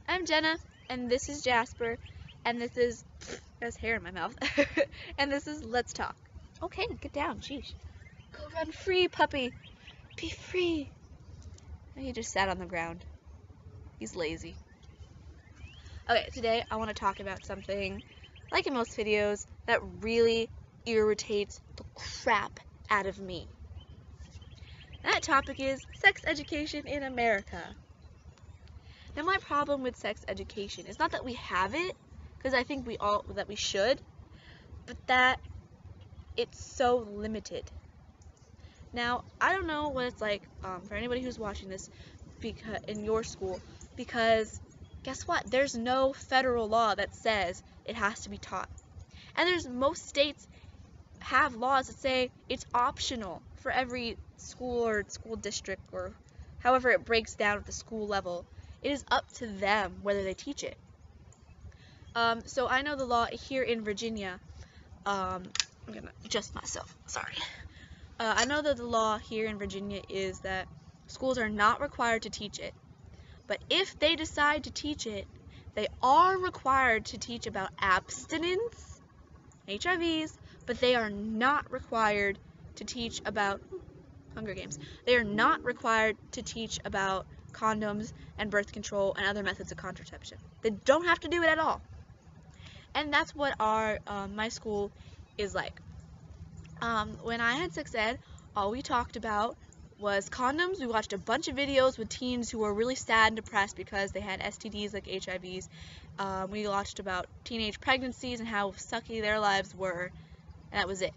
I'm Jenna, and this is Jasper, and this is, there's hair in my mouth, and this is Let's Talk. Okay, get down, sheesh. Go run free, puppy. Be free. And he just sat on the ground. He's lazy. Okay, today I want to talk about something, like in most videos, that really irritates the crap out of me. That topic is sex education in America. Now, my problem with sex education is not that we have it, because I think that we should, but that it's so limited. Now, I don't know what it's like for anybody who's watching this in your school, because guess what? There's no federal law that says it has to be taught. And most states have laws that say it's optional for every school or school district, or however it breaks down at the school level. It is up to them whether they teach it. So I know the law here in Virginia. I'm gonna adjust myself. Sorry. I know that the law here in Virginia is that schools are not required to teach it. But if they decide to teach it, they are required to teach about abstinence, HIVs, but they are not required to teach about Hunger Games. They are not required to teach about condoms and birth control and other methods of contraception. They don't have to do it at all. And that's what my school is like. When I had sex ed, all we talked about was condoms. We watched a bunch of videos with teens who were really sad and depressed because they had STDs like HIVs. We watched about teenage pregnancies and how sucky their lives were, and that was it.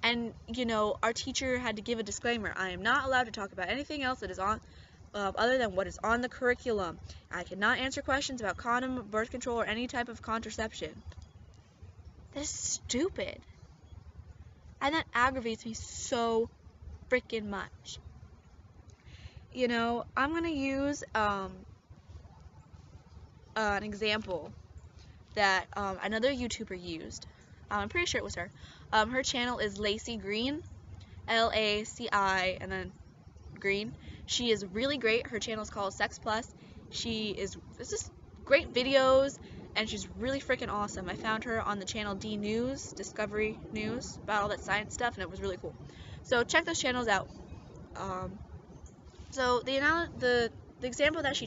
And, you know, our teacher had to give a disclaimer. I am not allowed to talk about anything else that is on, other than what is on the curriculum. I cannot answer questions about condom, birth control, or any type of contraception. That's stupid. And that aggravates me so freaking much. You know, I'm going to use an example that another YouTuber used. I'm pretty sure it was her. Her channel is Laci Green, L-A-C-I, and then Green. She is really great. Her channel is called Sex Plus. It's just great videos, and she's really freaking awesome. I found her on the channel D News, Discovery News, about all that science stuff, and it was really cool. So check those channels out. So the example that she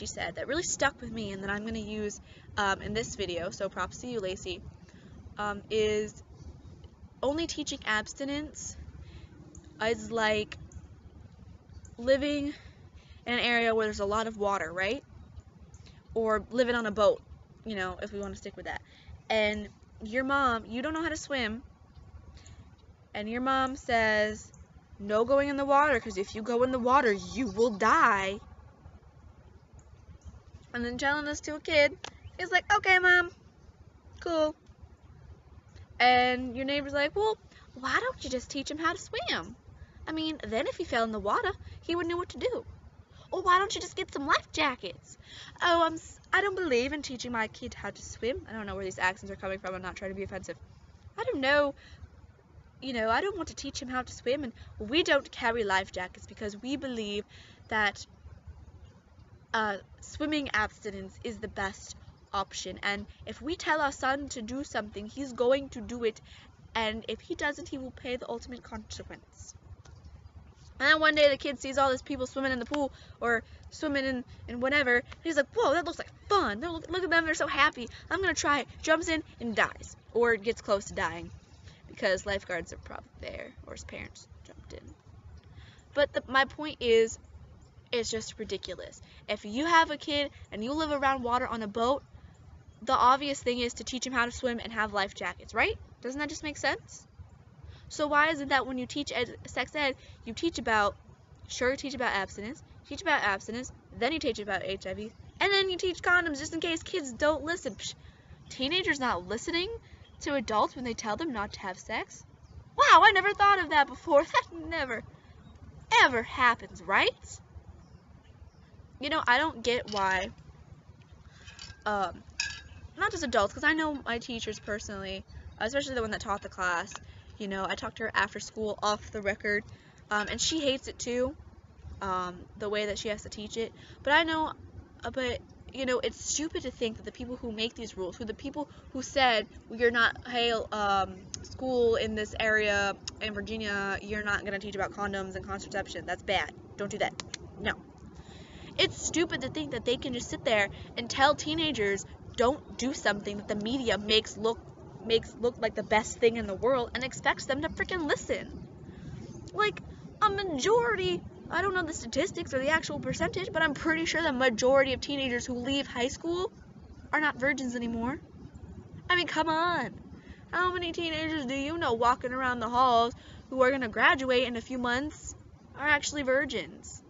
said that really stuck with me, and that I'm going to use in this video, so props to you, Laci, is only teaching abstinence is like living in an area where there's a lot of water, right? Or living on a boat, you know, if we want to stick with that. And your mom, you don't know how to swim, and your mom says, no going in the water, because if you go in the water, you will die. And then telling this to a kid is like, okay, Mom, cool. And your neighbor's like, well, why don't you just teach him how to swim? I mean, then if he fell in the water, he would know what to do. Or why don't you just get some life jackets? Oh, I don't believe in teaching my kid how to swim. I don't know where these accents are coming from. I'm not trying to be offensive. I don't know. You know, I don't want to teach him how to swim, and we don't carry life jackets because we believe that swimming abstinence is the best option, and if we tell our son to do something, he's going to do it, and if he doesn't, he will pay the ultimate consequence. And then one day the kid sees all these people swimming in the pool or swimming in whatever, and he's like, whoa, that looks like fun. Look at them, they're so happy. I'm going to try it. Jumps in and dies, or gets close to dying because lifeguards are probably there, or his parents jumped in. But my point is, it's just ridiculous. If you have a kid and you live around water on a boat, the obvious thing is to teach him how to swim and have life jackets, right? Doesn't that just make sense? So why is it that when you teach sex ed, you teach about abstinence, then you teach about HIV, and then you teach condoms just in case kids don't listen. Psh, teenagers not listening to adults when they tell them not to have sex? Wow, I never thought of that before. That never, ever happens, right? You know, I don't get why, not just adults, because I know my teachers personally, especially the one that taught the class. You know, I talked to her after school, off the record, and she hates it too. the way that she has to teach it. But I know, but you know, it's stupid to think that the people who make these rules, the people who said, well, you're not, hey, school in this area in Virginia, you're not going to teach about condoms and contraception. That's bad. Don't do that. No. It's stupid to think that they can just sit there and tell teenagers, don't do something that the media makes look like the best thing in the world and expects them to freaking listen. Like, a majority, I don't know the statistics or the actual percentage, but I'm pretty sure the majority of teenagers who leave high school are not virgins anymore. I mean, come on. How many teenagers do you know walking around the halls who are going to graduate in a few months are actually virgins?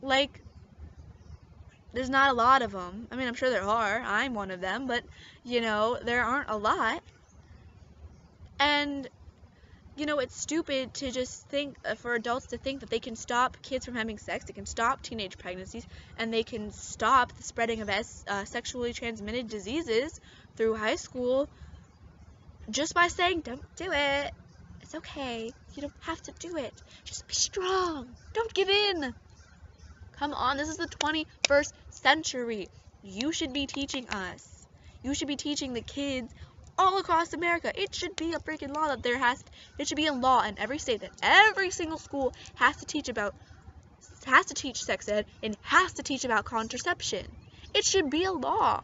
Like, there's not a lot of them. I mean, I'm sure there are. I'm one of them, but, you know, there aren't a lot. And, you know, it's stupid to just think, for adults to think that they can stop kids from having sex, they can stop teenage pregnancies, and they can stop the spreading of sexually transmitted diseases through high school just by saying, don't do it. It's okay. You don't have to do it. Just be strong. Don't give in. Come on, this is the 21st century. You should be teaching us. You should be teaching the kids all across America. It should be a freaking law that it should be a law in every state that every single school has to teach sex ed and has to teach about contraception. It should be a law.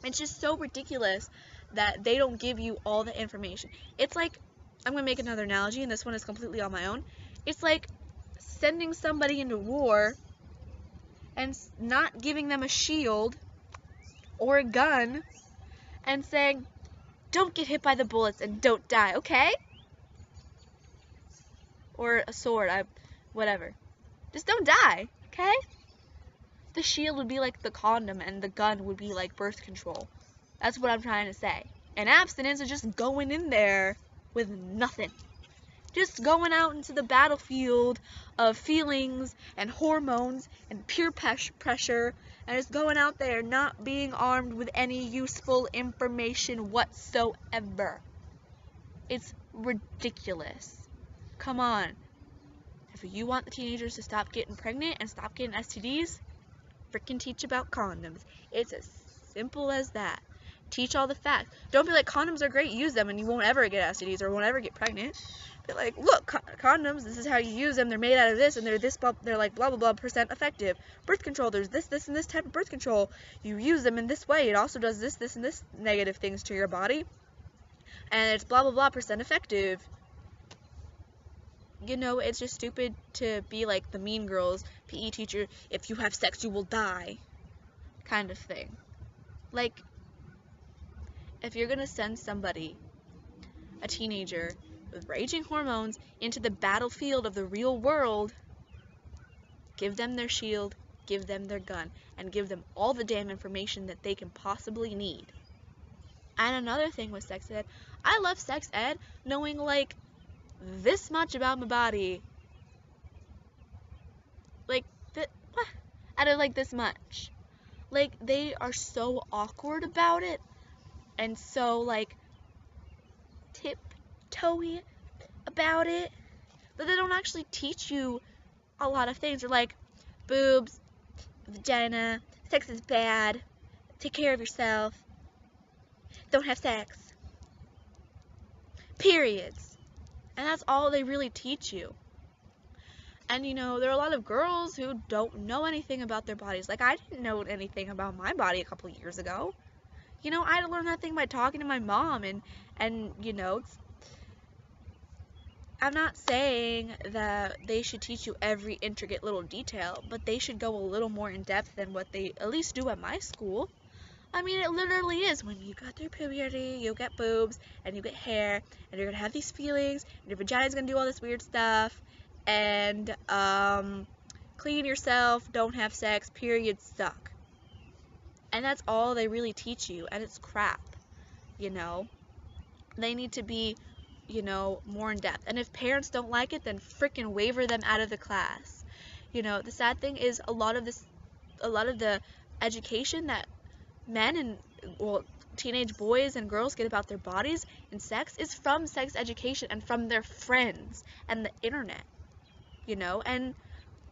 It's just so ridiculous that they don't give you all the information. It's like, I'm going to make another analogy, and this one is completely on my own. It's like sending somebody into war and not giving them a shield or a gun and saying, don't get hit by the bullets and don't die, okay? Or a sword, whatever. Just don't die, okay? The shield would be like the condom and the gun would be like birth control. That's what I'm trying to say. And abstinence is just going in there with nothing. Just going out into the battlefield of feelings and hormones and peer pressure, and just going out there not being armed with any useful information whatsoever. It's ridiculous. Come on. If you want the teenagers to stop getting pregnant and stop getting STDs, freaking teach about condoms. It's as simple as that. Teach all the facts. Don't be like, condoms are great, use them and you won't ever get STDs or won't ever get pregnant. Be like, look, condoms, this is how you use them, they're made out of this, and they're like blah blah blah percent effective. Birth control, there's this and this type of birth control. You use them in this way, it also does this and this negative things to your body. And it's blah blah blah percent effective. You know, it's just stupid to be like the Mean Girls PE teacher, if you have sex you will die kind of thing. Like, if you're gonna send somebody, a teenager with raging hormones, into the battlefield of the real world, give them their shield, give them their gun, and give them all the damn information that they can possibly need. And another thing with sex ed, I love sex ed knowing like this much about my body. Like, out of like this much. Like, they are so awkward about it and so like tiptoey about it that they don't actually teach you a lot of things. They're like, boobs, vagina, sex is bad, take care of yourself, don't have sex, periods. And that's all they really teach you. And you know, there are a lot of girls who don't know anything about their bodies. Like, I didn't know anything about my body a couple years ago. You know, I had to learn that thing by talking to my mom, and you know, I'm not saying that they should teach you every intricate little detail, but they should go a little more in depth than what they at least do at my school. I mean, it literally is, when you got through puberty, you'll get boobs, and you get hair, and you're gonna have these feelings, and your vagina's gonna do all this weird stuff, and clean yourself, don't have sex, periods suck. And that's all they really teach you, and it's crap, you know. They need to be, you know, more in depth. And if parents don't like it, then frickin' waiver them out of the class. You know, the sad thing is a lot of the education that men and, well, teenage boys and girls get about their bodies and sex is from sex education and from their friends and the internet. you know, and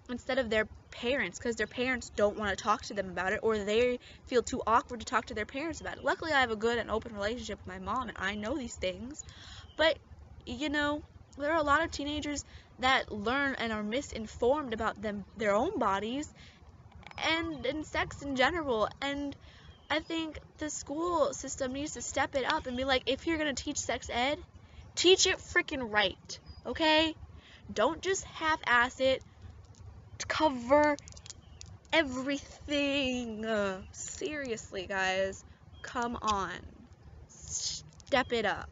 instead of their parents, because their parents don't want to talk to them about it, or they feel too awkward to talk to their parents about it. Luckily, I have a good and open relationship with my mom, and I know these things, but, you know, there are a lot of teenagers that learn and are misinformed about their own bodies, and sex in general, and I think the school system needs to step it up and be like, if you're gonna teach sex ed, teach it freaking right, okay? Don't just half-ass it, cover everything. Seriously, guys, come on, step it up.